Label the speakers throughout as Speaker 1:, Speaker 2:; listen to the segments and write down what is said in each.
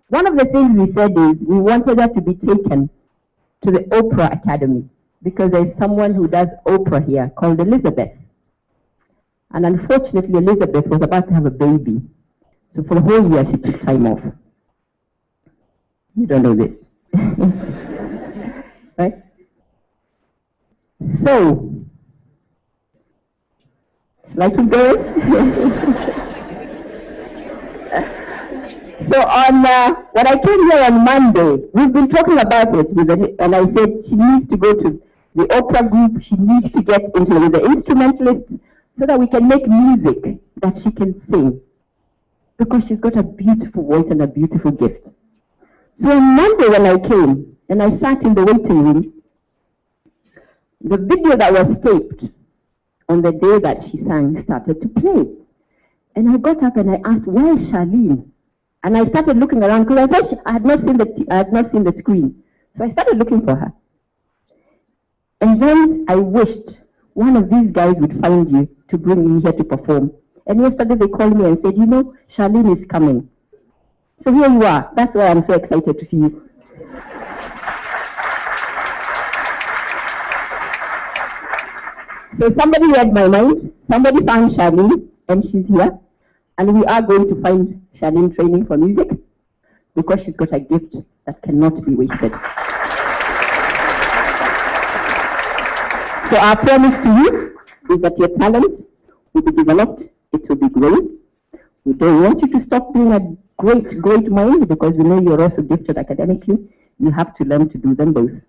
Speaker 1: One of the things we said is we wanted her to be taken to the Oprah Academy because there's someone who does Oprah here called Elizabeth. And unfortunately, Elizabeth was about to have a baby. So for the whole year, she took time off. You don't know this. Right? So, shall I keep going? So when I came here on Monday, we've been talking about it, and I said she needs to go to the opera group, she needs to get into with the instrumentalists so that we can make music that she can sing, because she's got a beautiful voice and a beautiful gift. So on Monday when I came and I sat in the waiting room, the video that was taped on the day that she sang started to play. And I got up and I asked, where is Charlene? And I started looking around because I thought I had not seen the screen. So I started looking for her. And then I wished one of these guys would find you to bring me here to perform. And yesterday they called me and said, you know, Charlene is coming. So here you are. That's why I'm so excited to see you. So somebody read my mind. Somebody found Charlene, and she's here. And we are going to find Charlene training for music because she's got a gift that cannot be wasted. So our promise to you is that your talent will be developed, it will be grown. We don't want you to stop being a great mind because we know you're also gifted academically. You have to learn to do them both.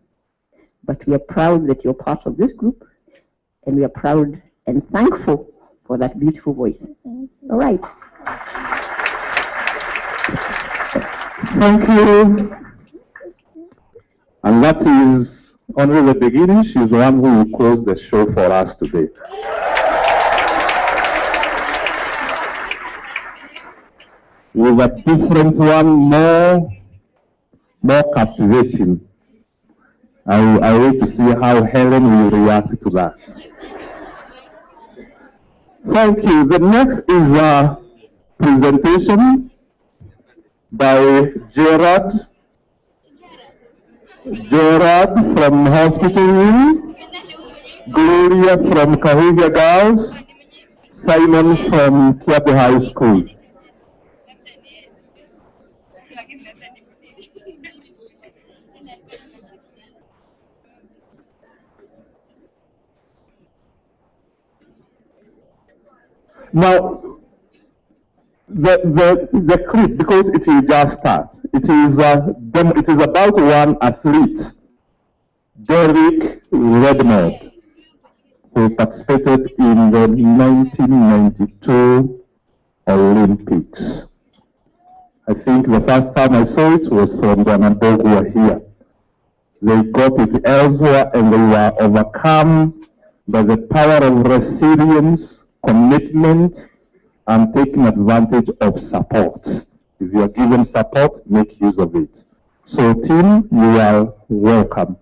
Speaker 1: But we are proud that you're part of this group, and we are proud and thankful for that beautiful voice. All right.
Speaker 2: Thank you. And that is only the beginning. She's the one who will close the show for us today. With a different one, more captivating. I wait to see how Helen will react to that. Thank you. The next is a presentation by Gerard from Hospital Room, Gloria from Kahuga Girls, Simon from Kiabu High School. Now, the clip, because it will just start, it is about one athlete, Derek Redmond, who participated in the 1992 Olympics. I think the first time I saw it was from the Anadogwa here. They got it elsewhere and they were overcome by the power of resilience, commitment, and taking advantage of support. If you are given support, make use of it. So team, you are welcome.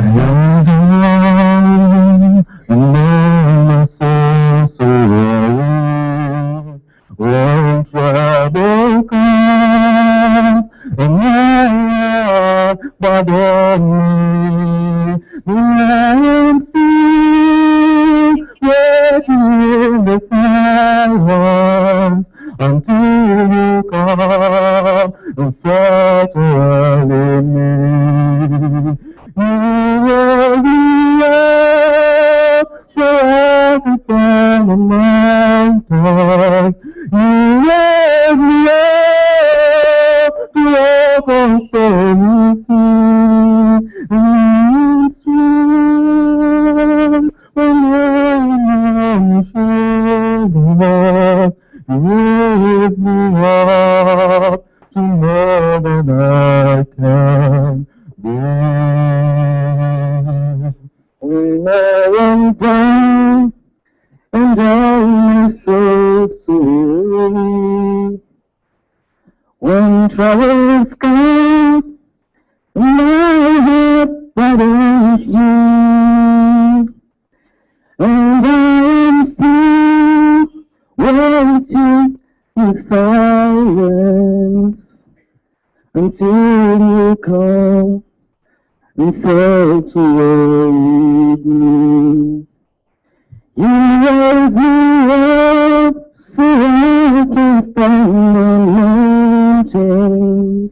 Speaker 2: Yeah. for me. I am still waiting in the silence until you come and settle in me. You will be up so I can stand on mountains. You raise me up to walk on stormy seas. And strong when I'm on shoulders. You raise me up to more than I can bear. When I am down and I so sorry. When troubles come, my heart burdens you, and I am still waiting in silence until you come and settle with me. You raise me up so I can stand on mountains.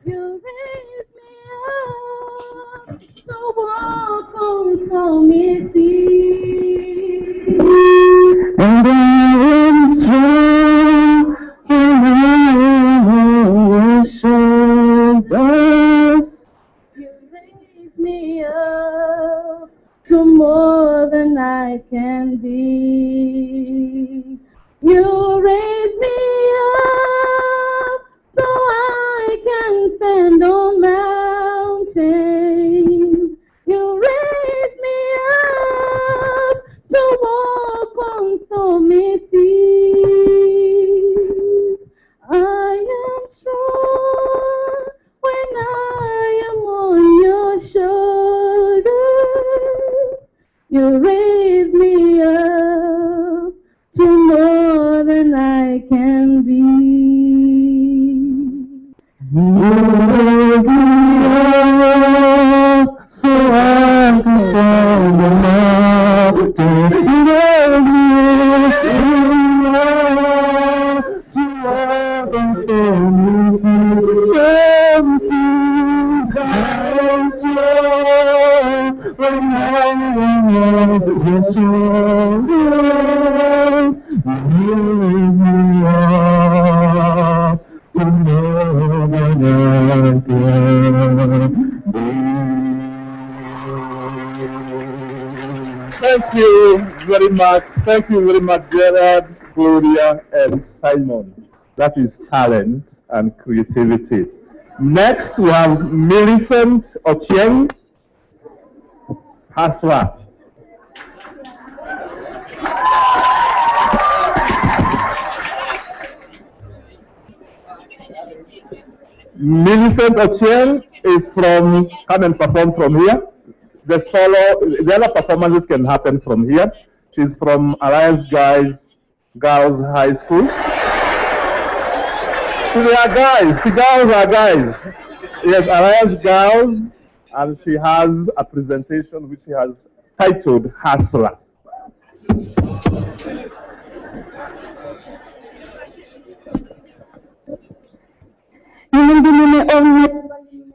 Speaker 1: You raise me up to walk on stormy seas.
Speaker 2: And I am strong when I am on your shoulders.
Speaker 1: You raise me up to more than I can be. You raise me up so I can stand on mountains. You raise me up to walk on stormy seas. I am strong when I am on your shoulders. You raise me up to more than I can be.
Speaker 2: You raise me up so I can stand on mountains. You raise me up to walk on stormy seas. I am strong when I am on your shoulders. You raise me up to more than I can be. Thank you very much. Thank you very much, Gerard, Gloria, and Simon. That is talent and creativity. Next, we have Millicent Ochieng Hasra. Millicent Ochieng is from, come and perform from here. The other performances can happen from here. She's from Alliance Girls High School. So they are guys, the girls are guys. Yes, Alliance Girls, and she has a presentation which she has titled Hustler.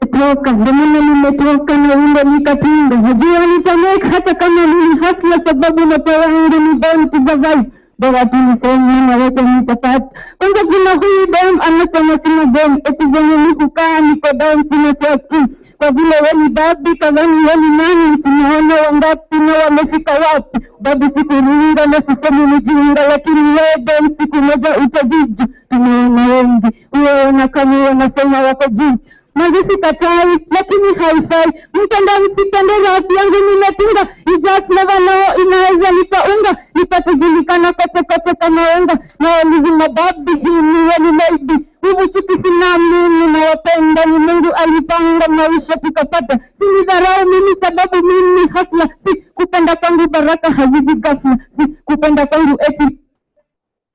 Speaker 1: Nimetoka na ule nikatinga, najua nitameka hata kama nini hasla, sababu napewa wangu ni dem to survive. Bora tuniseme na wote nitapata. Kwanza kuna huyu dem anasema sina dem, eti venye nikukaa niko down sina self. Kwa vile wani babi kawani wani nani, tunaona wangapi na wamefika wapi. Babi siku niinga na sisemi nijinga, lakini wewe dem siku moja utajiju. Tunaona wengi, uona kama wanasema wako juu. Magisi katai, lakini haifai. Mtandao sipendeza watu yangu nimetunga. You just never know, inaweza nikaunga. Nipatujulikana kote kama unga. Na walizima babi hii niwe ni lady. Hivu chuki sina mimi na wapenda. Ni Mungu alipanga maisha tukapata. Sini dharau mimi sababu mimi hasla. Si kupenda kwangu baraka haziji ghafla. Si kupenda kwangu eti.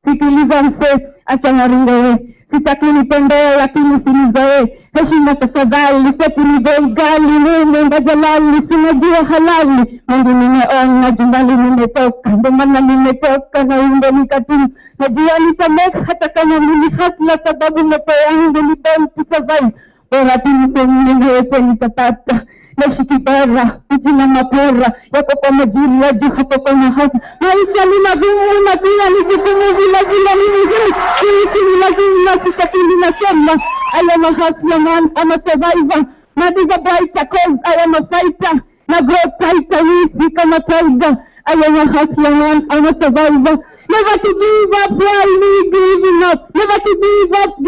Speaker 1: Sikiliza mse, acha naringa we. Sitaki nipendee lakini usinizoe. heshima tafadhali, seti ni bei ghali, nenda jalali, sinajua halali, Mungu nimeona, jumbani nimetoka, ndo maana nimetoka, na umbe nikatumu, najua nitameka hata kama mimi hasla, sababu moto yangu ni born to survive, bora tunisemi yote nitapata, naishi kibara, uji na mapora, yako kwa majiri ya juu, hapo kwa mahasa, maisha ni magumu na pia ni jukumu vile vile ni muhimu, kuishi ni lazima, sitakili nasema, I am a hustler man, I'm a survivor, my days are brighter cause I am a fighter, na grow tighter, we become a tiger, I am a hustler man, I'm a survivor, never to give up, why me giving up, never to give up,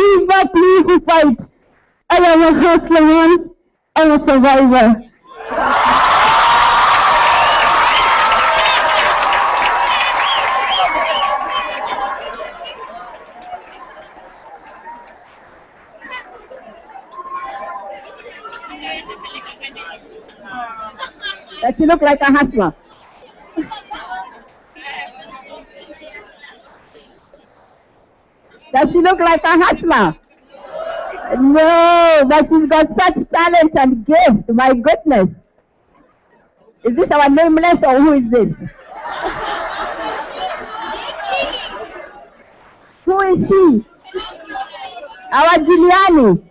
Speaker 1: me who fight, I am a hustler man, I'm a survivor. Does she look like a hustler? Does she look like a hustler? No, but she's got such talent and gift. My goodness. Is this our nameless or who is this? Who is she? Our Giuliani.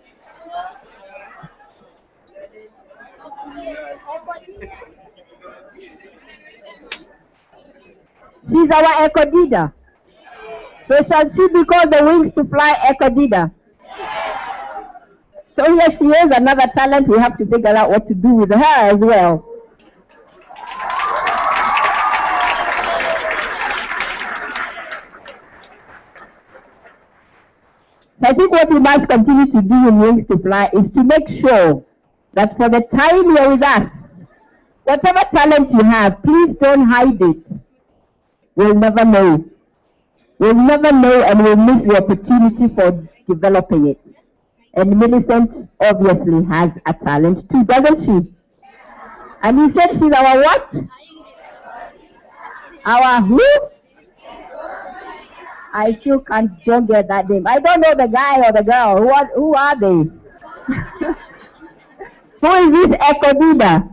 Speaker 1: She's our Ecodida. So shall she be called the wings to fly Ecodida? So here she is, another talent. We have to figure out what to do with her as well. So I think what we must continue to do in Wings to Fly is to make sure that for the time you're with us, whatever talent you have, please don't hide it. We'll never know. We'll never know, and we'll miss the opportunity for developing it. And Millicent obviously has a talent too, doesn't she? And you said she's our what? Our who? I still don't get that name. I don't know the guy or the girl. Who are they? Who is this Ecodida?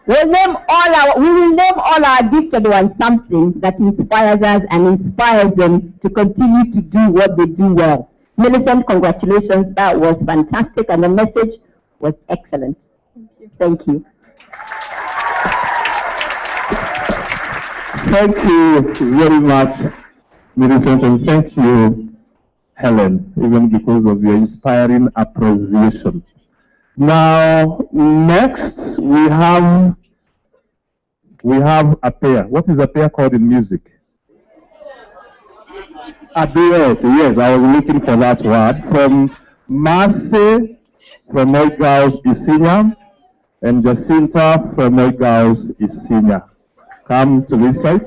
Speaker 1: We will name all our gifted ones something that inspires us and inspires them to continue to do what they do well. Millicent, congratulations. That was fantastic, and the message was excellent. Thank you.
Speaker 2: Thank you very much, Millicent, and thank you, Helen, even because of your inspiring appreciation. Now, next we have a pair. What is a pair called in music? A duet. Yes, I was looking for that word. From Marcy from Oigals Isinya and Jacinta from Oigals Isinya. Come to this side.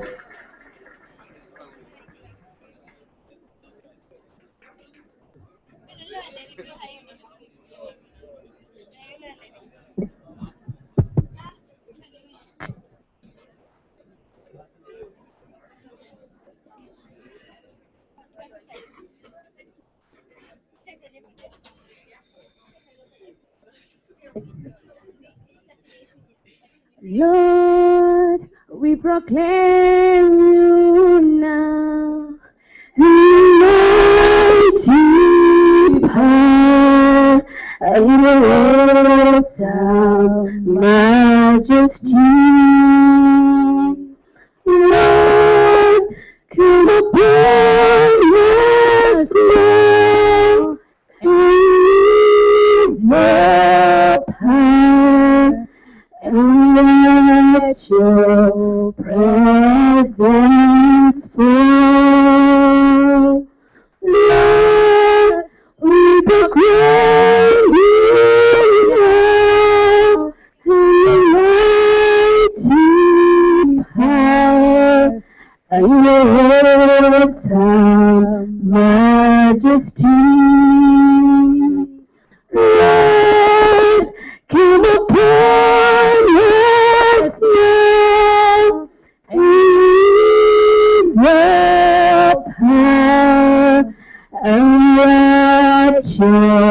Speaker 3: Lord, we proclaim you now, mighty power and your awesome majesty. Lord, come upon us now, and your power, and let your presence fall. Lord, we proclaim you now, mighty power and your awesome majesty. Lord, come upon us now, and your power and let your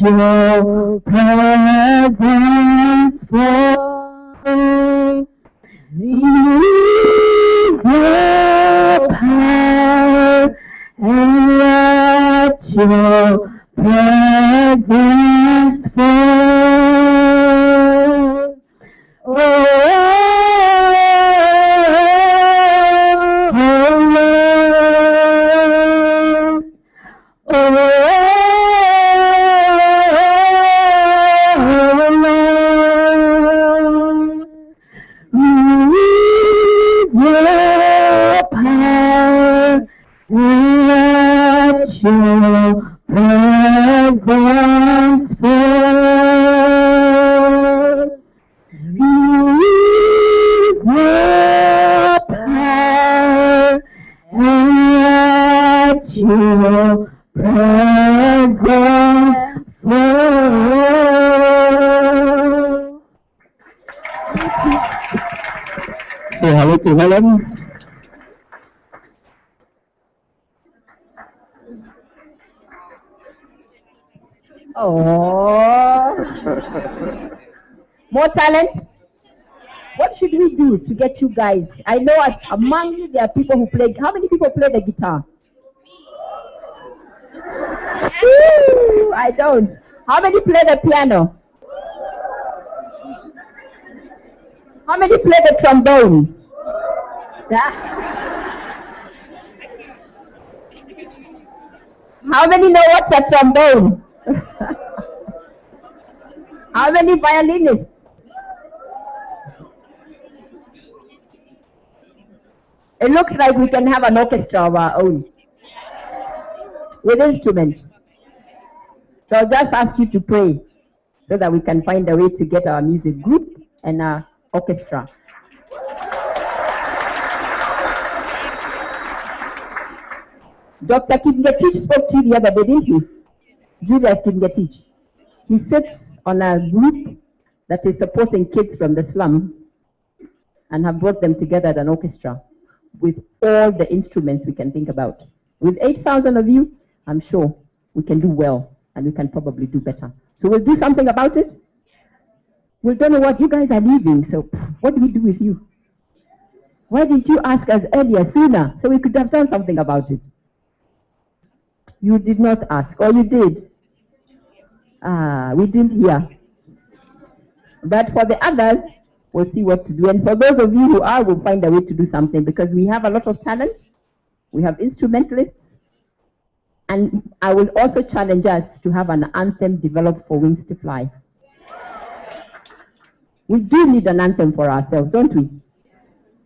Speaker 3: your presence fall. Release your power and let your presence fall. Oh, release your power and let your presence fall. Release your power and let your presence fall.
Speaker 2: Say hello to Helen.
Speaker 1: Oh. More talent? What should we do to get you guys? I know among you there are people who play. How many people play the guitar? Woo, I don't. How many play the piano? How many play the trombone? Yeah. How many know what's a trombone? How many violinists? It looks like we can have an orchestra of our own with instruments. So I'll just ask you to pray so that we can find a way to get our music group and our orchestra. Dr. Kingetich spoke to you the other day, didn't he? Julius Kingetich. He sits on a group that is supporting kids from the slum and have brought them together as an orchestra with all the instruments we can think about. With 8,000 of you, I'm sure we can do well and we can probably do better. So we'll do something about it. We don't know what you guys are leaving, so what do we do with you? Why didn't you ask us earlier, sooner, so we could have done something about it? You did not ask, or you did? We didn't hear. But for the others, we'll see what to do. And for those of you who are, we'll find a way to do something because we have a lot of talent. We have instrumentalists. And I will also challenge us to have an anthem developed for Wings to Fly. We do need an anthem for ourselves, don't we?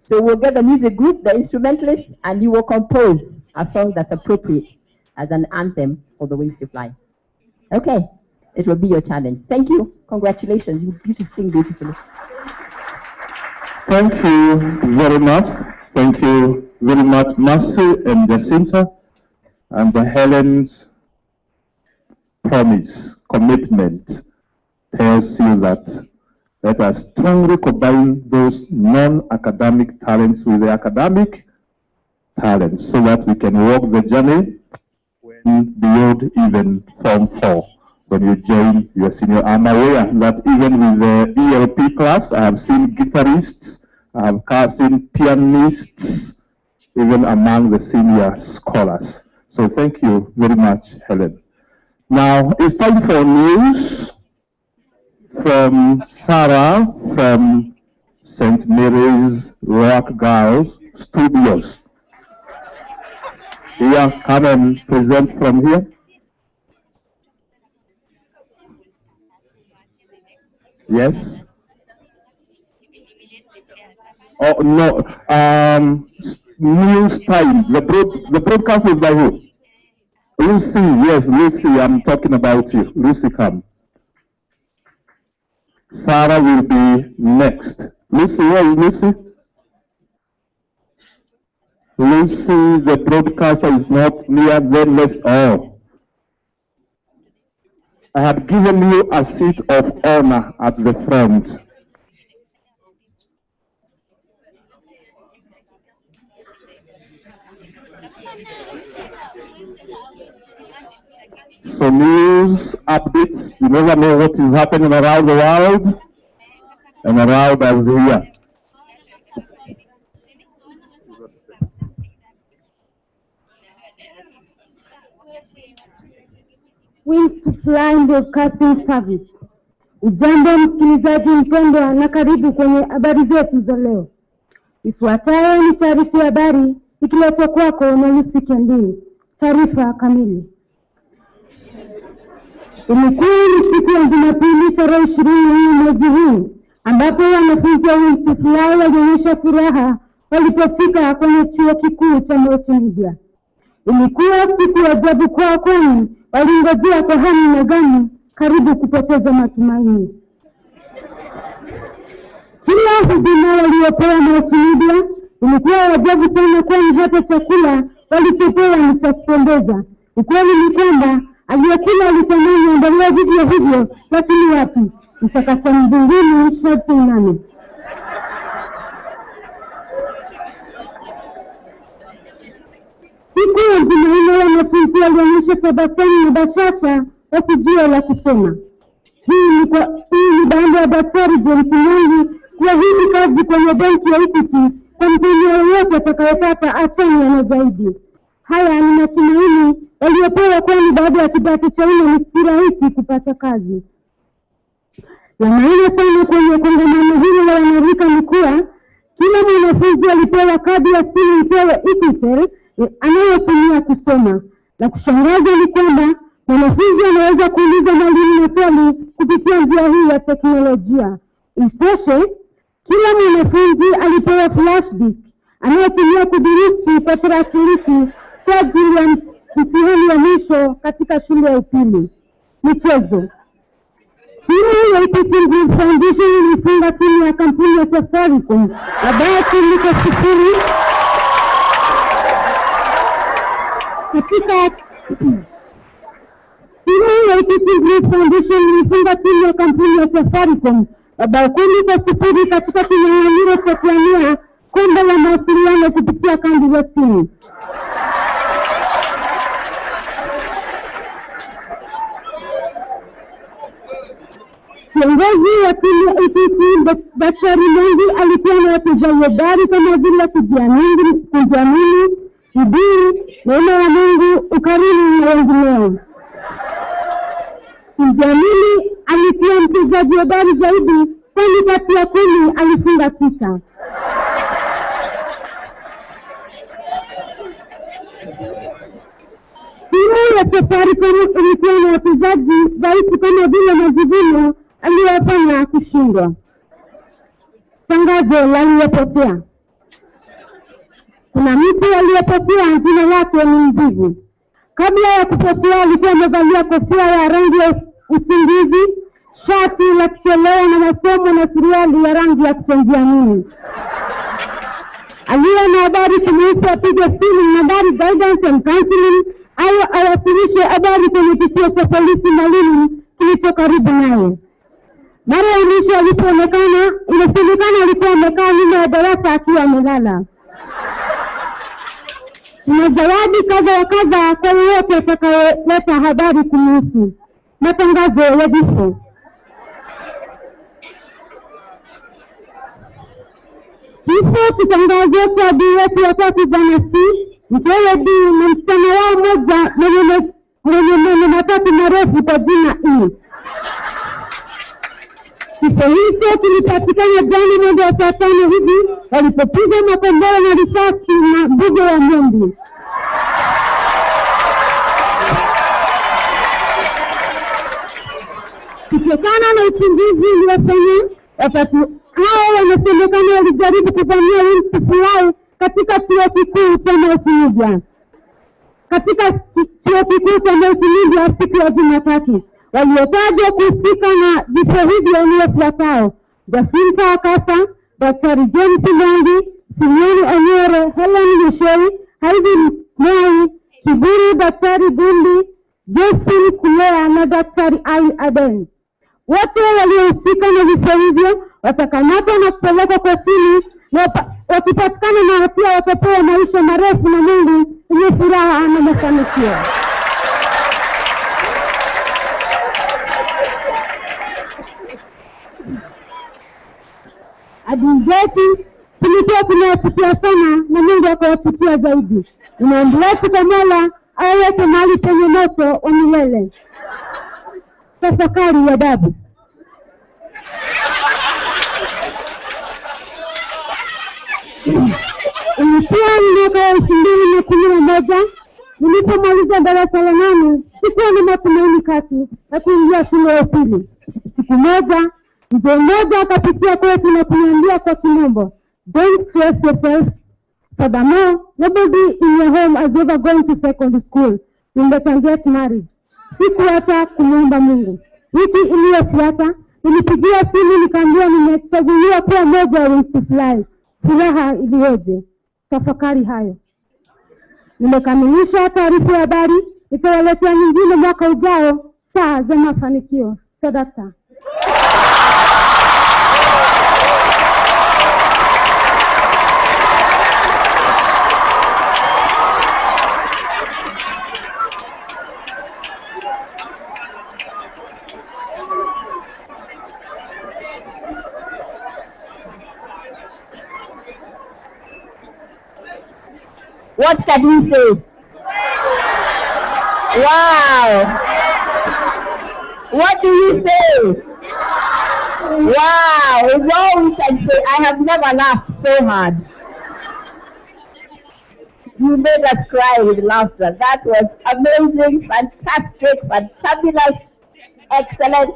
Speaker 1: So we'll get the music group, the instrumentalists, and you will compose a song that's appropriate as an anthem for the Wings to Fly. Okay, it will be your challenge. Thank you. Congratulations. You sing beautifully.
Speaker 2: Thank you very much. Thank you very much, Mercy and Jacinta. And Helen's promise, commitment, tells you that let us strongly combine those non-academic talents with the academic talents so that we can walk the journey beyond even Form 4 when you join your senior. I'm aware that even with the ELP class, I have seen guitarists, I have seen pianists, even among the senior scholars. So thank you very much, Helen. Now it's time for news from Sarah from St. Mary's Rock Girls Studios. Yeah, come and present from here. Yes. Oh no. News time. The broadcast is by who? Lucy. Yes, Lucy. I'm talking about you. Lucy, come. Sarah will be next. Lucy, where is Lucy? Lucy, the broadcaster is not near. Then let's all. I have given you a seat of honor at the front. So news updates, you never know what is happening around the world and around us here.
Speaker 3: Wings to Fly Broadcasting Service. Ujambo msikilizaji mpendwa na karibu kwenye habari zetu za leo. Ifuatayo ni taarifa ya habari ikiletwa kwako na Lucy Kendini. Taarifa kamili. Ilikuwa ni siku ya Jumapili tarehe 20 mwezi huu ambapo wanafunzi wa Wings to Fly walionyesha furaha walipofika kwenye chuo kikuu cha Multimedia. Ilikuwa siku ya ajabu kwao kwani walingojea kwa hamu na gamu karibu kupoteza matumaini. Kila huduma waliopewa Multimedia ilikuwa ajabu sana kwani hata chakula walichopewa ni cha kupendeza. Ukweli ni kwamba aliyekula alitamani endelea vivyo hivyo, lakini wapi, mtakata mbinguni sharti nane. Siku ya Jumanne wanafunzi walionyesha tabasamu na bashasha wasijue la kusema. Hii ni baada ya Daktari James Mwangi kuahidi kazi kwenye benki ya Equity kwa mteja yoyote atakayepata achana na zaidi. Haya ni matumaini waliopewa kwani baada ya kidato cha 4 ni si rahisi kupata kazi. La maana sana kwenye kongamano hili la wanarika ni kuwa kila mwanafunzi alipewa kadi ya simu itoe Equity anayotumia kusoma. Na kushangaza ni kwamba mwanafunzi anaweza kuuliza mwalimu maswali kupitia njia hii ya teknolojia. Isitoshe, kila mwanafunzi alipewa flash disk anayotumia kudurusu kwa tarakilishi kwa ajili ya mtihani wa mwisho katika shule ya upili. Michezo. Timu ya Equity Group Foundation ilifunga timu ya kampuni ya Safaricom bao 2-0 katika timu ya Equity Group Foundation ilifunga timu ya kampuni ya Safaricom bao 2-0 katika kinyang'anyiro cha kuwania kombe la mawasiliano kupitia kambi za simu. Kiongozi wa timu ya Equity Daktari Mwangi alikuwa na wachezaji habari kama vile kujiamini, bidii, neema ya Mungu, ukarimu na wengineo. Kujiamini alikuwa mchezaji habari zaidi kwani kati ya 10 alifunga 9. Timu ya Safaricom ilikuwa na wachezaji dhaifu kama vile Majivuno aliyofanya kushindwa. Tangazo la aliyepotea. Kuna mtu aliyepotea, jina lake ni Mvivu. Kabla ya kupotea alikuwa amevalia kofia ya rangi ya usingizi, shati la kuchelewa na masomo na suruali ya rangi ya kutojiamini. Aliye na habari kumuhusu apige simu nambari Guidance and Counseling au awasilishe habari kwenye kituo cha polisi maalum kilicho karibu naye. Mara ya mwisho alipoonekana, inasemekana alikuwa amekaa nyuma ya darasa akiwa amelala. Kuna zawadi kadha wa kadha kwa wote atakayeleta habari kumuhusu. Matangazo ya vifo. Kifo kitangazo cha adui wetu watatu Bwana C, mkewe B na msichana wao mmoja mwenye matatu marefu kwa jina E. Kifo hicho kilipatikana jana mwendo wa saa 5 hivi walipopiga makombora na risasi na mbuga wa Nyombi. Kutokana na uchunguzi uliofanywa, watatu hao wanasemekana walijaribu kuvamia Wings to Fly katika chuo kikuu cha Multimedia. Katika chuo kikuu cha Multimedia siku ya Jumatatu, waliotajwa kuhusika na vifo hivyo ni wafuatao: Jacinta Akasa, Daktari James Mwangi, Simoni Onyore, Helen Mishoi, Haydn Mwai, Kiburi Daktari Gundi, Josephine Kulea na Daktari Ali Aden. Wote waliohusika na vifo hivyo watakamatwa na kupelekwa kotini wakipatikana na hatia watapewa maisha marefu na Mungu yenye furaha na mafanikio. Adui zetu tulikuwa tunawachukia sana na Mungu akawachukia zaidi. Tunaendelea Mola aweke mahali penye moto wa milele. Tafakari ya adabu. Ilikuwa mwaka wa 2011 nilipomaliza darasa la 8, sikuwa na matumaini katu na kuingia shule ya upili. Siku moja mzee mmoja akapitia kwetu na kuniambia kwa kimombo, "Don't stress yourself. Furthermore, nobody in your home has ever gone to secondary school. You better get married." Sikuacha kumuomba Mungu. Wiki iliyofuata nilipigia simu nikaambiwa nimechaguliwa kuwa moja wa Wings to Fly. Furaha iliyoje! Tafakari hayo. Nimekamilisha taarifa ya habari, nitawaletea nyingine mwaka ujao, saa za mafanikio. Sadaka.
Speaker 1: What can we say? Wow! What do you say? Wow! It's all we can say. I have never laughed so hard. You made us cry with laughter. That was amazing, fantastic, fantabulous, excellent.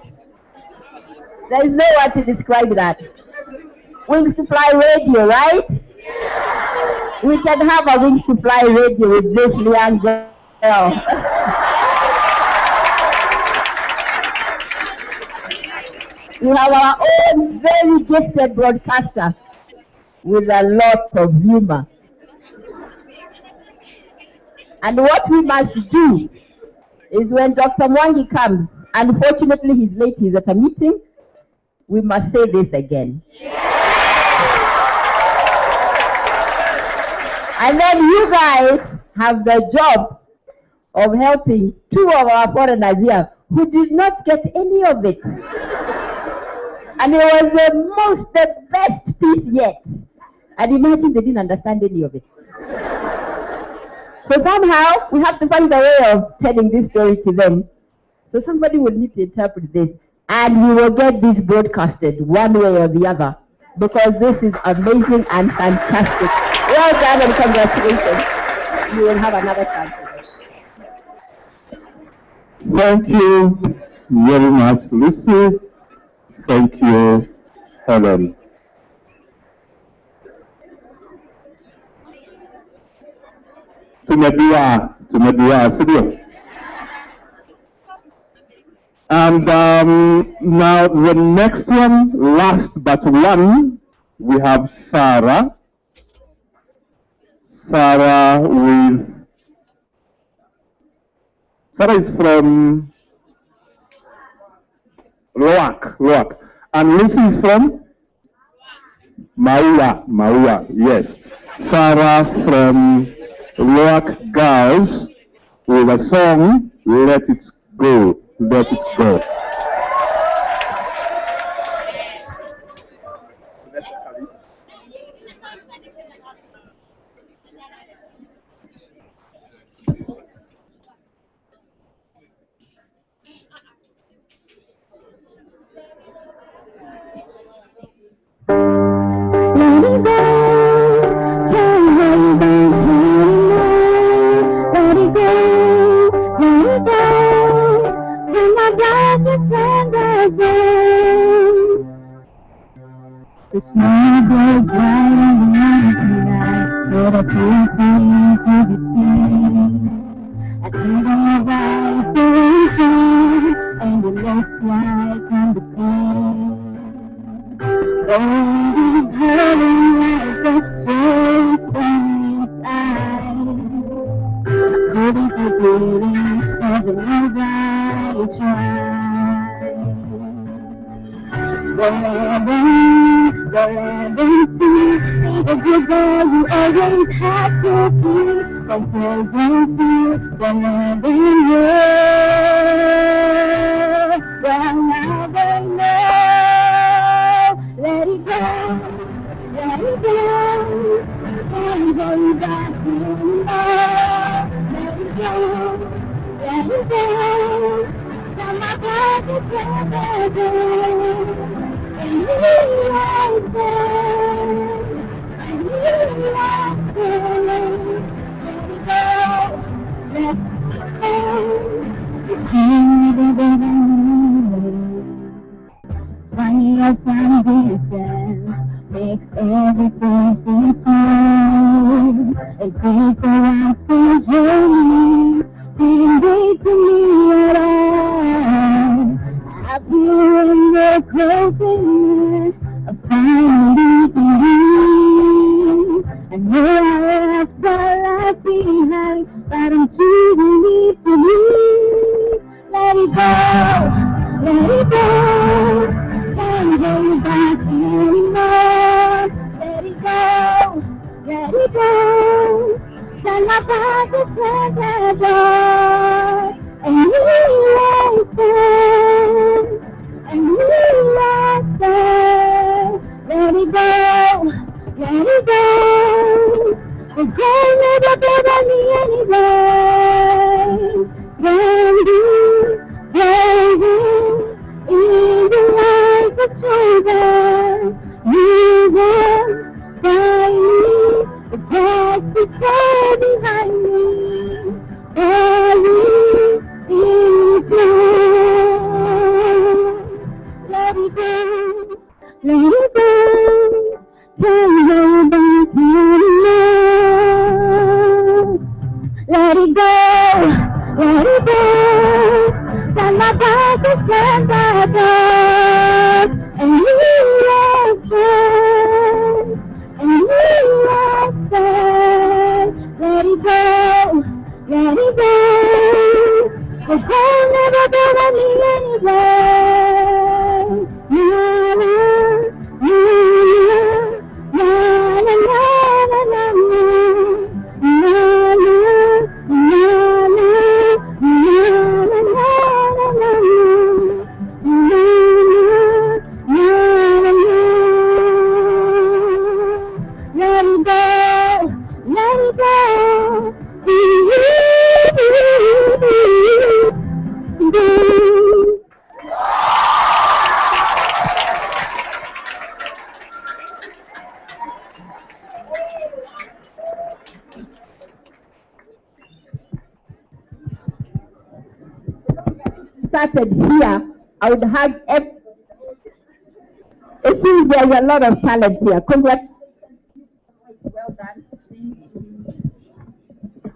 Speaker 1: There is no word to describe that. Wings to Fly Radio, right? We can have a Wings to Fly Radio with this young girl. We have our own very gifted broadcaster with a lot of humor. And what we must do is when Dr. Mwangi comes, unfortunately he's late, he's at a meeting, we must say this again. And then you guys have the job of helping 2 of our foreigners here who did not get any of it. And it was the best piece yet. And imagine they didn't understand any of it. So somehow we have to find a way of telling this story to them. So somebody will need to interpret this. And we will get this broadcasted one way or the other. Because this is amazing and fantastic. Well done and congratulations. You will have another chance.
Speaker 2: Thank you very much, Lucy. Thank you, Helen. Tumedua, studio. And now the next one, last but one, we have Sarah. Sarah is from Loak. And Lucy is from Maua, yes. Sarah from Loak Girls with a song, Let It Go, Let It Go.
Speaker 3: The snow goes right on the mountain tonight, what a cool thing to be seen. I think of isolation, and it looks like I'm the queen. Gold is hurting like a soul inside. Couldn't keep waiting for the ones I tried. The heaven sea If you go, you always have to be. But so don't feel the love in you. Well, now they know. Let it go. Let it go. Can't hold back anymore. Let it go. Let it go. Now my heart is together. And you like that. And you like that. Let it go. Let it go. Funny as some distance makes everything seem smooth. It takes a lasting journey, can't wait to meet at all. I feel when you're close to me, I finally believe. I know I left our life behind, but I'm choosing me to leave. Let it go, let it go. Can't hold back anymore. Let it go, let it go. Send my back to together. And we lost it. And we lost it. Let it go, let it go. The girl never better me anyway. Baby, in the life of children, you will find me. The past is so behind me. Early in slow. Let it go, let it go. Can't go back anymore. Let it go, let it go. Send my back to stand above. And we lost it, and we lost it. Let it go, let it go. The girl never better me anyway. Na na, na na, na na na na na.
Speaker 1: Started here, I would have it seems there's a lot of talent here. Congrats. Well done.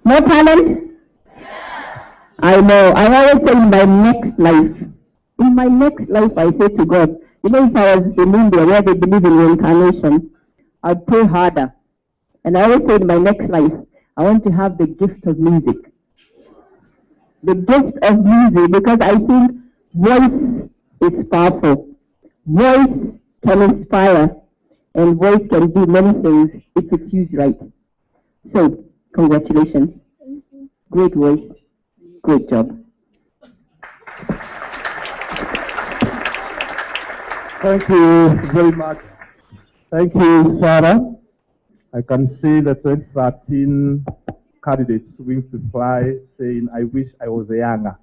Speaker 1: More talent? I know. I always say in my next life, I say to God, you know, if I was in India where they believe in reincarnation, I'd pray harder. And I always say in my next life, I want to have the gift of music. The gift of music, because I think voice is powerful. Voice can inspire, and voice can do many things if it's used right. So, congratulations. Great voice. Great job.
Speaker 2: Thank you very much. Thank you, Sarah. I can see the 2013 candidates Wings to Fly saying, I wish I was younger.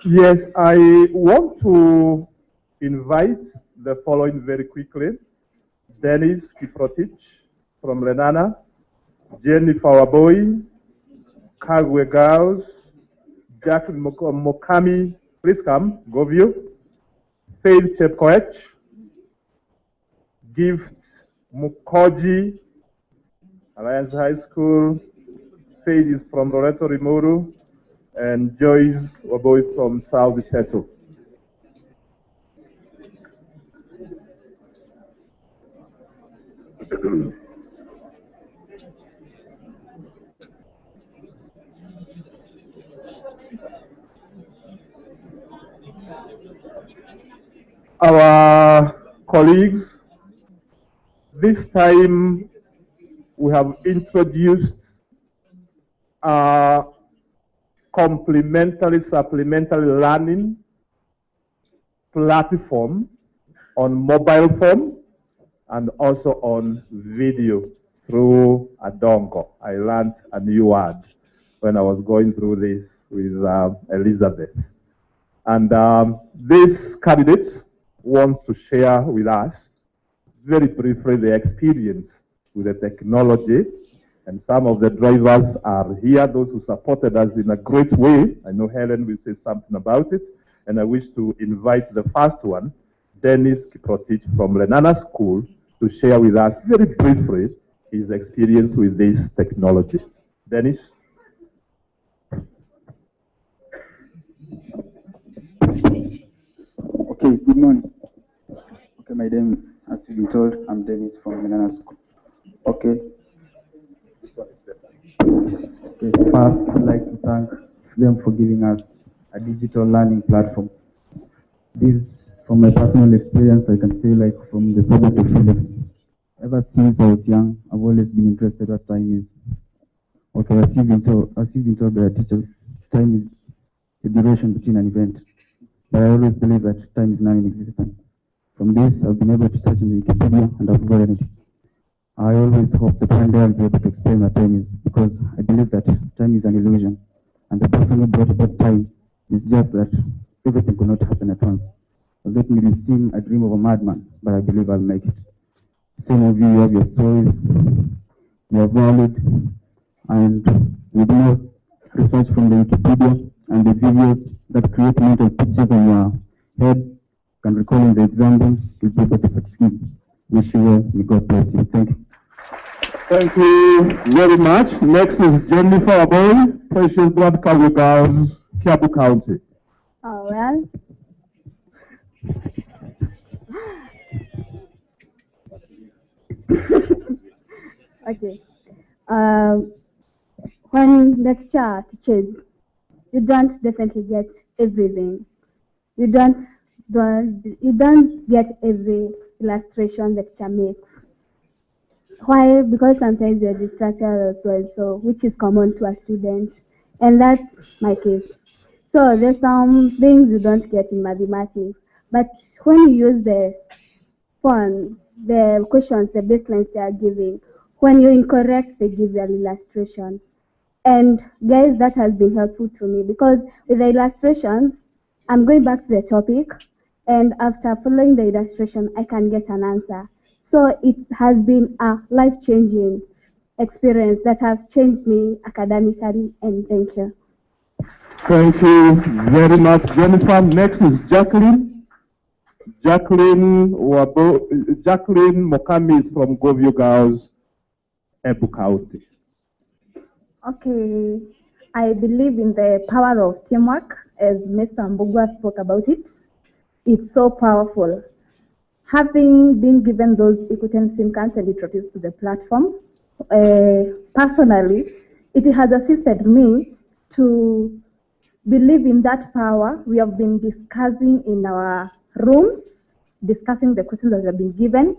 Speaker 2: Yes, I want to invite the following very quickly. Dennis Kiprotich from Lenana, Jennifer Waboy, Kagwe Girls, Jacqueline Mokami, please come, Govio, Faith Chepkoech, Gift Mukoji, Alliance High School, Faith is from Loreto Rimuru, and Joyce Waboy from South Teto. Our colleagues, this time we have introduced a complementary, supplementary learning platform on mobile phone and also on video through Adongo. I learned a new word when I was going through this with Elizabeth. And these candidates want to share with us very briefly their experience with the technology. And some of the drivers are here, those who supported us in a great way. I know Helen will say something about it. And I wish to invite the first one, Dennis Kiprotich from Lenana School, to share with us very briefly his experience with this technology. Dennis?
Speaker 4: Okay, good morning. Okay, my name, as you've been told, I'm Dennis from Lenana School. Okay. First, I'd like to thank them for giving us a digital learning platform. This, from my personal experience, I can say, like from the subject of physics. Ever since I was young, I've always been interested what time is. Okay, as you've been told by our teachers, time is the duration between an event. But I always believe that time is non-existent. From this, I've been able to search in the Wikipedia and I've gotten it. I always hope that one day I'll be able to explain what time is, because I believe that time is an illusion. And the person who brought about time is just that everything could not happen at once. Let me seem a dream of a madman, but I believe I'll make it. Some of you have your stories, they are valid, and with more research from the Wikipedia and the videos that create mental pictures in your head, can recall in the example, you'll be able to succeed. Wish you well. May God bless you. Thank you.
Speaker 2: Thank you very much. Next is Jennifer Aboy, Precious Blood Calvary Girls, Kiabu County.
Speaker 5: Oh, well. Okay. When lecture teaches, you don't definitely get everything. You don't get every illustration the teacher makes. Why? Because sometimes you're distracted as well, so which is common to a student, and that's my case. So there's some things you don't get in mathematics, but when you use the phone, the questions, the baselines they are giving, when you're incorrect, they give you an illustration. And guys, that has been helpful to me because with the illustrations, I'm going back to the topic, and after following the illustration, I can get an answer. So it has been a life-changing experience that has changed me academically, and thank you.
Speaker 2: Thank you very much, Jennifer. Next is Jacqueline. Jacqueline Mokami is from Govio Girls, Ebu County.
Speaker 6: Okay, I believe in the power of teamwork, as Mr. Mbugua spoke about it. It's so powerful. Having been given those Equiten SIM cards and introduced to the platform, personally, it has assisted me to believe in that power. We have been discussing in our rooms, discussing the questions that have been given,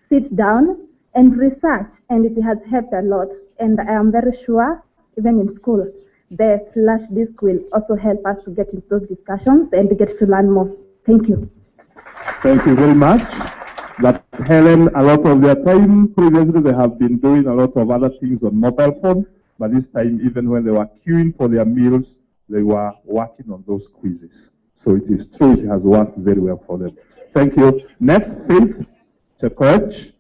Speaker 6: sit down and research, and it has helped a lot. And I am very sure, even in school, the flash disk will also help us to get into those discussions and get to learn more. Thank you.
Speaker 2: Thank you very much. But Helen, a lot of their time previously, they have been doing a lot of other things on mobile phone, but this time, even when they were queuing for their meals, they were working on those quizzes. So it is true, it has worked very well for them. Thank you. Next, Faith Chekoch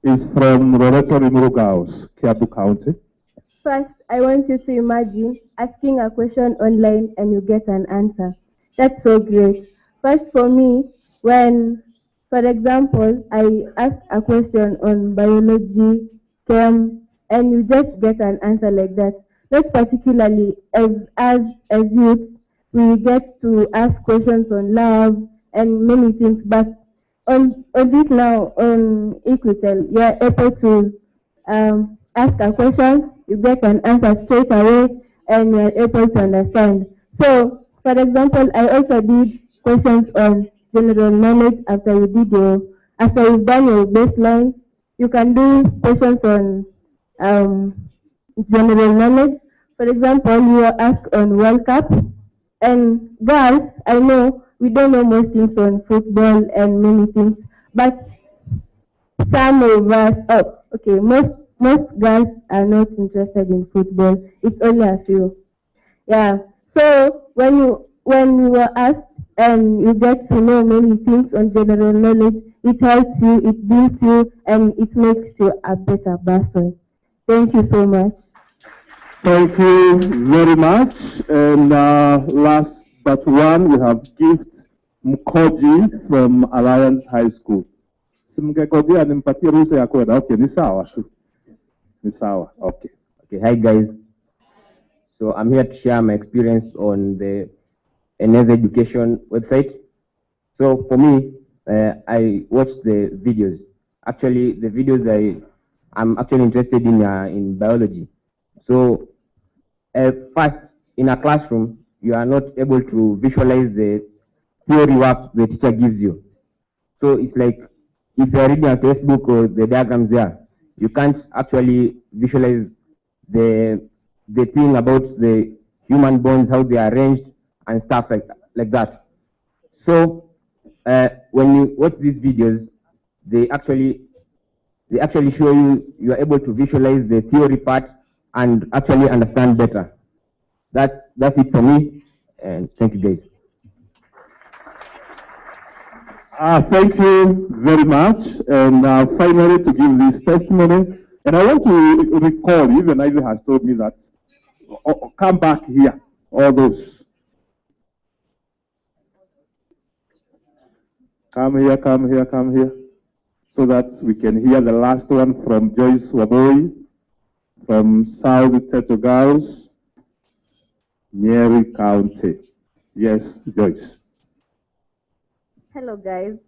Speaker 2: is from Loreto Rimuru Girls, Kiabu County.
Speaker 7: First, I want you to imagine asking a question online and you get an answer. That's so great. First, for me, when, for example, I ask a question on biology, chem, and you just get an answer like that. Not particularly as youth, we get to ask questions on love and many things, but on this now, on Equitel, you are able to ask a question, you get an answer straight away, and you are able to understand. So, for example, I also did questions on general knowledge after we did after you've done your baseline, you can do questions on general knowledge. For example, you are asked on World Cup, and girls, I know we don't know most things on football and many things, but some of us, most girls are not interested in football. It's only a few. Yeah. So when you are asked and you get to know many things on general knowledge, it helps you, it builds you, and it makes you a better person. Thank you so much.
Speaker 2: Thank you very much. And last but one, we have Gift Mkoji from Alliance High School. Simgekoji animpatie ruhusa ya kwenda. Okay, ni sawa tu. Ni sawa. Okay.
Speaker 8: Okay, hi guys. So I'm here to share my experience on the NS Education website. So for me, I watched the videos. Actually, the videos I'm actually interested in biology. So first, in a classroom, you are not able to visualize the theory work the teacher gives you. So it's like if you are reading a textbook or the diagrams there, you can't actually visualize the thing about the human bones, how they are arranged and stuff like that. So when you watch these videos, they actually show you are able to visualize the theory part and actually understand better. That's it for me, and thank you guys.
Speaker 2: Thank you very much. And finally, to give this testimony, and I want to recall, even Ivy has told me that, come back here, all those. Come here, come here, come here, so that we can hear the last one from Joyce Waboi, from South Teto Girls, Nyeri County. Yes, Joyce.
Speaker 9: Hello guys.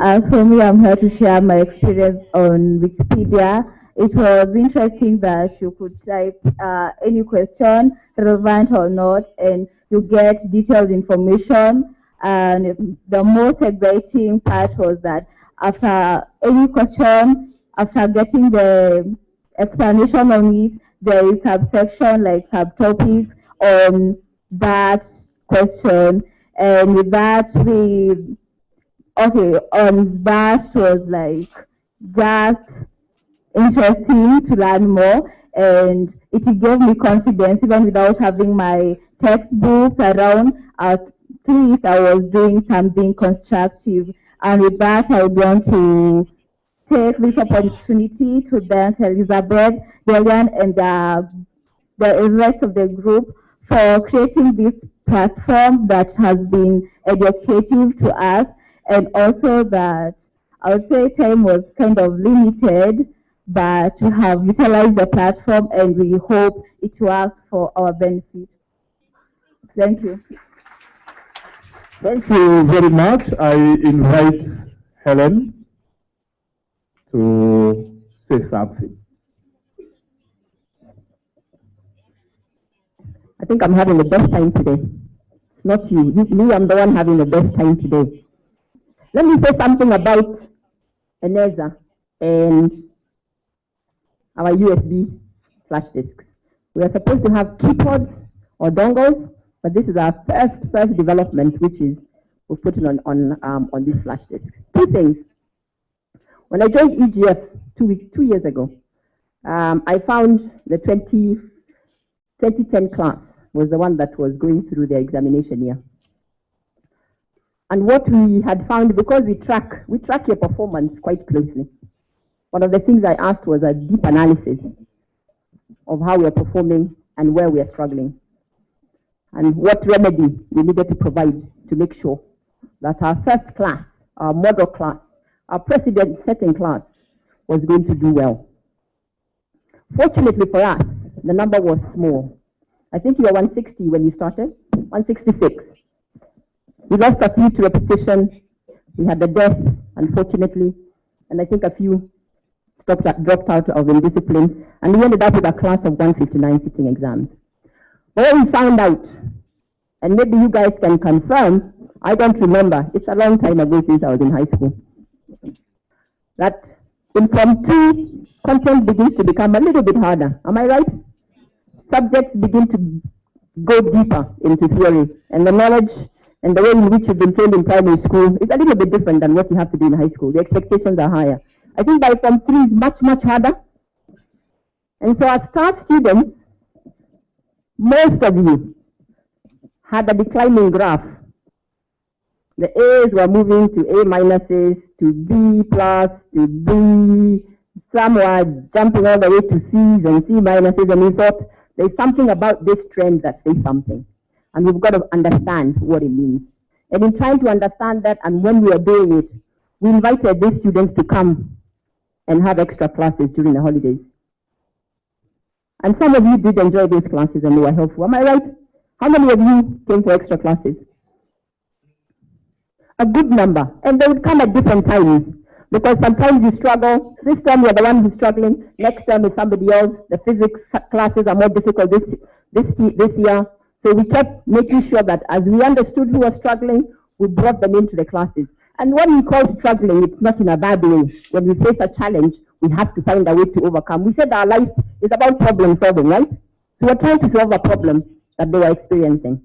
Speaker 9: As for me, I'm here to share my experience on Wikipedia. It was interesting that you could type any question, relevant or not, and you get detailed information. And the most exciting part was that after any question, after getting the explanation on it, there is subsection like subtopics on that question. And with that, that was like just interesting to learn more, and it gave me confidence even without having my textbooks around. At least I was doing something constructive, and with that I would want to take this opportunity to thank Elizabeth, Delian, and the rest of the group for creating this platform that has been educative to us, and also that I would say time was kind of limited, but we have utilized the platform and we hope it works for our benefit. Thank you.
Speaker 2: Thank you very much. I invite Helen to say something.
Speaker 1: I think I'm having the best time today. It's not you. Me, I'm the one having the best time today. Let me say something about ENESA and our USB flash disks. We are supposed to have keyboards or dongles, but this is our first development, which is we're putting on this flash disk. Two things. When I joined EGF 2 years ago, I found the 2010 class was the one that was going through the examination year. And what we had found, because we track your performance quite closely, one of the things I asked was a deep analysis of how we are performing and where we are struggling, and what remedy we needed to provide to make sure that our first class, our model class, our precedent-setting class was going to do well. Fortunately for us, the number was small. I think you were 160 when you started, 166. We lost a few to repetition. We had the death, unfortunately, and I think a few dropped out of indiscipline, and we ended up with a class of 159 sitting exams. But what we found out, and maybe you guys can confirm, I don't remember, it's a long time ago since I was in high school. that in Form 2, content begins to become a little bit harder. Am I right? Subjects begin to go deeper into theory, and the knowledge and the way in which you've been trained in primary school is a little bit different than what you have to do in high school. The expectations are higher. I think by Form 3 is much, much harder. And so as STAR students, most of you had a declining graph. The A's were moving to A minuses, to B plus, to B. Some were jumping all the way to C's and C minuses, and we thought there's something about this trend that says something. And we've got to understand what it means. And in trying to understand that, and when we are doing it, we invited these students to come and have extra classes during the holidays. And some of you did enjoy these classes and they were helpful. Am I right? How many of you came for extra classes? A good number. And they would come at different times. Because sometimes you struggle. This term you're the one who's struggling. Next term is somebody else. The physics classes are more difficult this year. So we kept making sure that as we understood who was struggling, we brought them into the classes. And what we call struggling, it's not in a bad way. When we face a challenge, we have to find a way to overcome. We said our life is about problem solving, right? So we're trying to solve a problem that they were experiencing.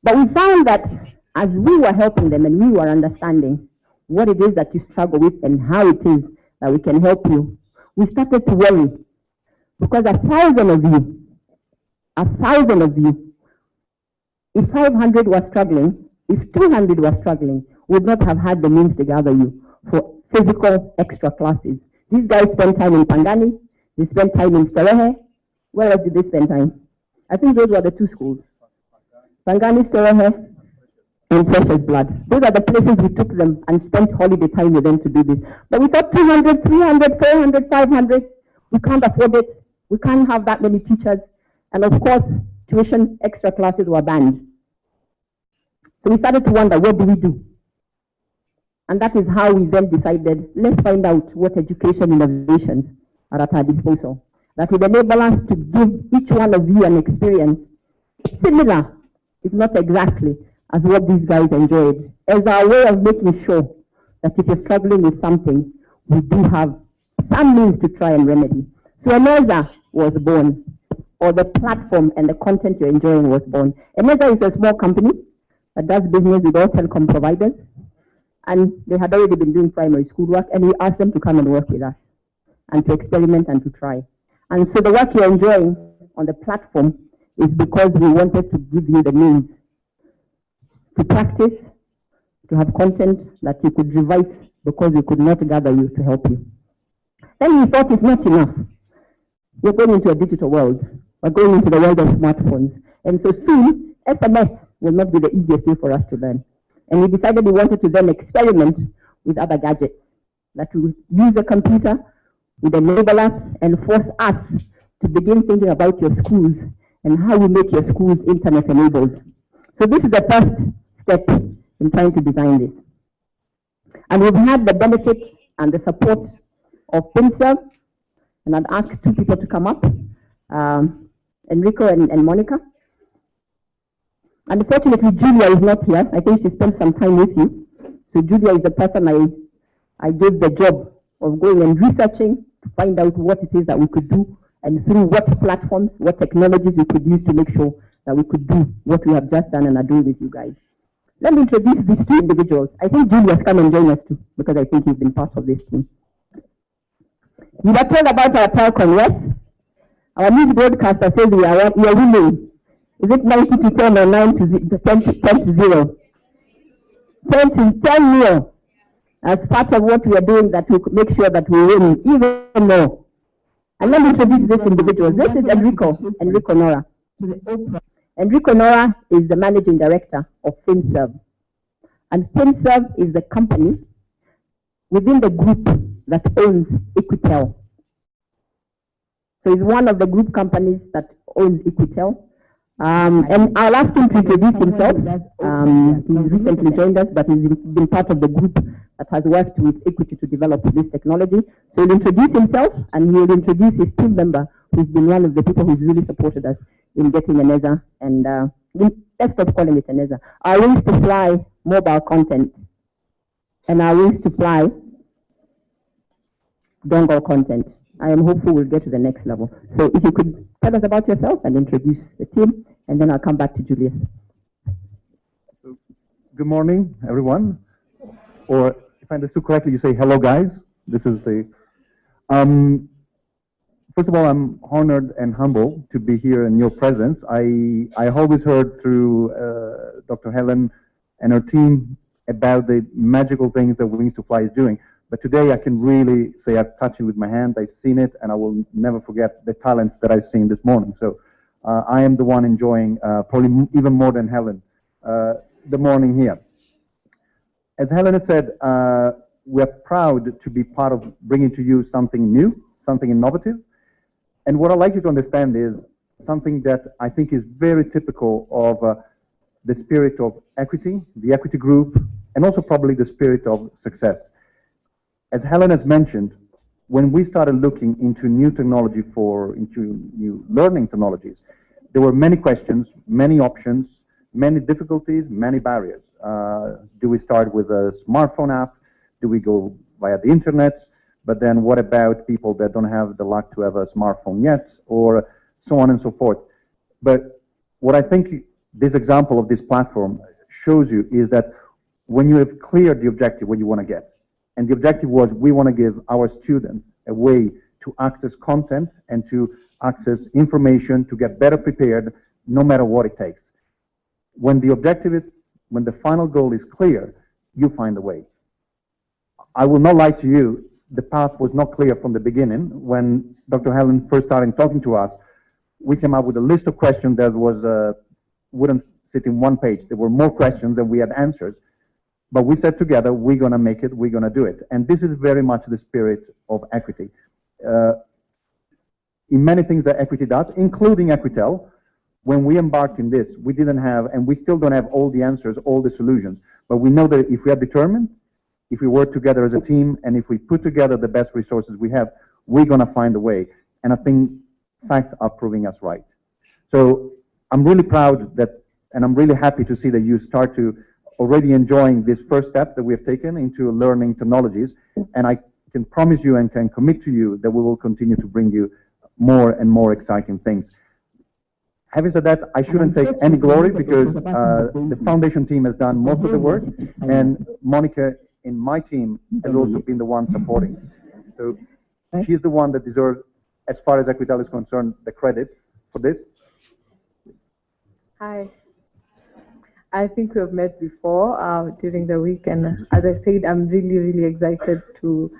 Speaker 1: But we found that as we were helping them and we were understanding what it is that you struggle with and how it is that we can help you, we started to worry. Because 1,000 of you, if 500 were struggling, if 200 were struggling, would not have had the means to gather you for physical extra classes. These guys spend time in Pangani, they spend time in Sterehe. Where else did they spend time? I think those were the two schools. Pangani, Sterehe, and Precious Blood. Those are the places we took them and spent holiday time with them to do this. But we thought 200, 300, 400, 500, we can't afford it. We can't have that many teachers. And of course, tuition extra classes were banned. So we started to wonder, what do we do? And that is how we then decided, let's find out what education innovations are at our disposal that would enable us to give each one of you an experience similar, if not exactly, as what these guys enjoyed, as our way of making sure that if you're struggling with something, we do have some means to try and remedy. So Eneza was born, or the platform and the content you're enjoying was born. Eneza is a small company that does business with all telecom providers. And they had already been doing primary school work, and we asked them to come and work with us and to experiment and to try. And so the work you're enjoying on the platform is because we wanted to give you the means to practice, to have content that you could revise because we could not gather you to help you. Then we thought it's not enough. We're going into a digital world. We're going into the world of smartphones. And so soon, SMS will not be the easiest way for us to learn. And we decided we wanted to then experiment with other gadgets that would use a computer, would enable us and force us to begin thinking about your schools and how we make your schools internet enabled. So this is the first step in trying to design this. And we've had the benefit and the support of FinServe, and I'd ask two people to come up, Enrico and Monica. Unfortunately, Julia is not here. I think she spent some time with you. So Julia is the person I gave the job of going and researching to find out what it is that we could do and through what platforms, what technologies we could use to make sure that we could do what we have just done and are doing with you guys. Let me introduce these two individuals. I think Julia's come and join us too, because I think you've been part of this team. You were told about our telcon, yes? Our news broadcaster says we are winning. Is it 90 to 10 or 9 to 10 to 0? 10 to 10 mil as part of what we are doing that we make sure that we win even more. And let me introduce this individual. This is Enrico Nora. Enrico Nora is the managing director of FinServe. And FinServe is the company within the group that owns Equitel. So it's one of the group companies that owns Equitel. And I'll ask him to introduce himself. He's recently joined us, but he's been part of the group that has worked with Equity to develop this technology. So he'll introduce himself, and he'll introduce his team member, who's been one of the people who's really supported us in getting Eneza. And let's stop calling it Eneza. Our Wings to Fly mobile content and our Wings to Fly dongle content. I am hopeful we'll get to the next level. So if you could tell us about yourself and introduce the team, and then I'll come back to Julius.
Speaker 2: Good morning, everyone. Or if I understood correctly, you say hello, guys. This is the. First of all, I'm honored and humbled to be here in your presence. I always heard through Dr. Helen and her team about the magical things that Wings to Fly is doing. But today I can really say I've touched it with my hands, I've seen it, and I will never forget the talents that I've seen this morning. So I am the one enjoying, probably even more than Helen, the morning here. As Helen has said, we're proud to be part of bringing to you something new, something innovative. And what I'd like you to understand is something that I think is very typical of the spirit of equity, the equity group, and also probably the spirit of success. As Helen has mentioned, when we started looking into new technology into new learning technologies, there were many questions, many options, many difficulties, many barriers. Do we start with a smartphone app? Do we go via the internet? But then what about people that don't have the luck to have a smartphone yet, or so on and so forth? But what I think this example of this platform shows you is that when you have cleared the objective, what you want to get, and the objective was we want to give our students a way to access content and to access information to get better prepared no matter what it takes. When the objective is, when the final goal is clear, you find a way. I will not lie to you, the path was not clear from the beginning. When Dr. Helen first started talking to us, we came up with a list of questions that wouldn't sit in one page. There were more questions than we had answers. But we said together, we're going to make it, we're going to do it. And this is very much the spirit of equity. In many things that equity does, including Equitel, when we embarked in this, we didn't have, and we still don't have all the answers, all the solutions. But we know that if we are determined, if we work together as a team, and if we put together the best resources we have, we're going to find a way. And I think facts are proving us right. So I'm really proud that, and I'm really happy to see that you start to already enjoying this first step that we have taken into learning technologies. And I can promise you and can commit to you that we will continue to bring you more and more exciting things. Having said that, I shouldn't take any glory because the foundation team has done most of the work, and Monica in my team has also been the one supporting. So she's the one that deserves, as far as Equitel is concerned, the credit for this.
Speaker 10: Hi. I think we have met before during the week, and as I said, I'm really, really excited to,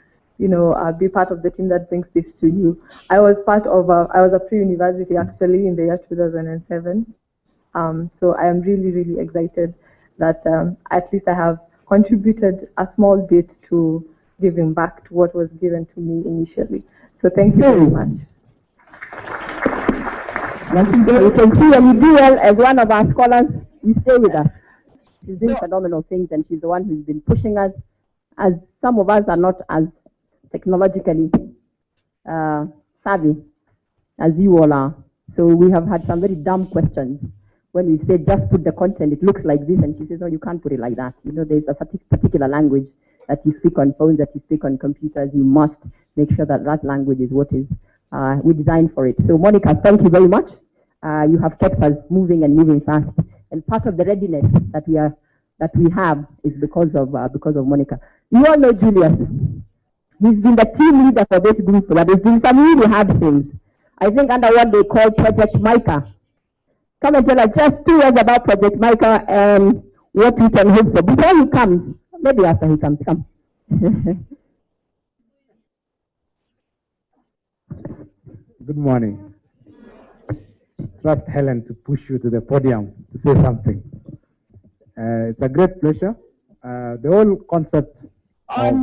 Speaker 10: be part of the team that brings this to you. I was a pre-university actually in the year 2007. So I am really, really excited that at least I have contributed a small bit to giving back to what was given to me initially. So thank you very much.
Speaker 1: You can see when you do well as one of our scholars, you stay with us. She's doing phenomenal things, and she's the one who's been pushing us, as some of us are not as technologically savvy as you all are. So we have had some very dumb questions. When we said, just put the content, it looks like this, and she says, no, you can't put it like that. There's a particular language that you speak on phones, that you speak on computers. You must make sure that that language is what is we designed for it. So Monica, thank you very much. You have kept us moving and moving fast. And part of the readiness that we have is because of Monica. You all know Julius. He's been the team leader for this group, but he's doing some really hard things. I think under what they call Project Micah. Come and tell us just 2 words about Project Micah and what we can hope for. Before he comes, maybe after he comes, come.
Speaker 11: Good morning. Trust Helen to push you to the podium to say something. It's a great pleasure. The whole concept
Speaker 1: on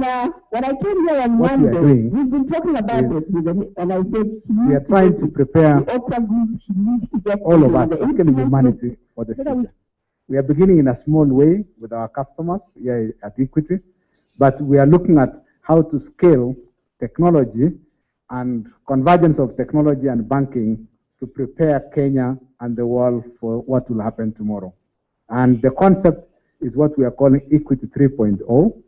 Speaker 1: when I came here on Monday, we've been talking about this, and I said
Speaker 11: we are trying to prepare
Speaker 1: the Oprah group. She needs to get
Speaker 11: all of us, especially humanity, for the future. We are beginning in a small way with our customers here at Equity, but we are looking at how to scale technology and convergence of technology and banking to prepare Kenya and the world for what will happen tomorrow. And the concept is what we are calling Equity 3.0.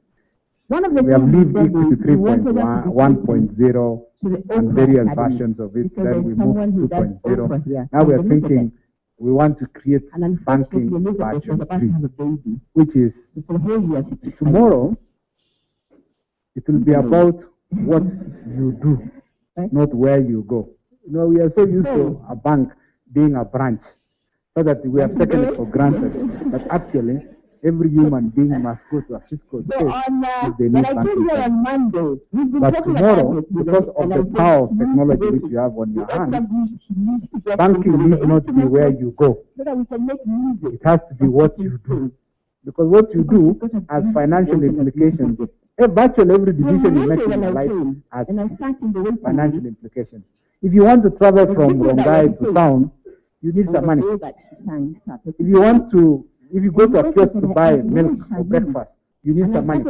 Speaker 1: One of the
Speaker 11: We have
Speaker 1: things
Speaker 11: lived
Speaker 1: that
Speaker 11: equity
Speaker 1: we wanted us
Speaker 11: 3.1,
Speaker 1: to
Speaker 11: 1.0,
Speaker 1: to the
Speaker 11: and
Speaker 1: Oprah
Speaker 11: various
Speaker 1: Academy,
Speaker 11: versions of it.
Speaker 1: because
Speaker 11: Then
Speaker 1: there's
Speaker 11: we
Speaker 1: someone
Speaker 11: moved
Speaker 1: who
Speaker 11: to
Speaker 1: does
Speaker 11: 2.0.
Speaker 1: Oprah here.
Speaker 11: Now we're
Speaker 1: Have a look at
Speaker 11: thinking we want to create
Speaker 1: And
Speaker 11: banking
Speaker 1: unfortunately, Elizabeth
Speaker 11: version
Speaker 1: was about
Speaker 11: 3,
Speaker 1: to have a baby.
Speaker 11: which is
Speaker 1: So for the whole year, she could
Speaker 11: tomorrow. It will be about what you do, not where you go. You know, we are so used to a bank being a branch, so that we have taken it for granted. But actually, every human being must go to a physical
Speaker 1: So
Speaker 11: space
Speaker 1: on,
Speaker 11: if they
Speaker 1: when
Speaker 11: need
Speaker 1: I came
Speaker 11: banking
Speaker 1: here
Speaker 11: service.
Speaker 1: on Monday, we've been
Speaker 11: But
Speaker 1: talking
Speaker 11: tomorrow,
Speaker 1: about it with
Speaker 11: because
Speaker 1: her,
Speaker 11: of
Speaker 1: and
Speaker 11: the
Speaker 1: I said
Speaker 11: power
Speaker 1: she
Speaker 11: of
Speaker 1: needs to
Speaker 11: technology
Speaker 1: go
Speaker 11: which
Speaker 1: to
Speaker 11: you have on your
Speaker 1: the
Speaker 11: hand,
Speaker 1: Oprah group, she needs to get
Speaker 11: banking
Speaker 1: into
Speaker 11: need
Speaker 1: the
Speaker 11: not be where you go.
Speaker 1: so that we can make music.
Speaker 11: It has to be what you do. Because what you do has financial implications. Virtually every decision you make in your life has financial implications. If you want to travel from Rongai to town, you need some money. If you go to a kiosk to buy milk for breakfast, you need some money.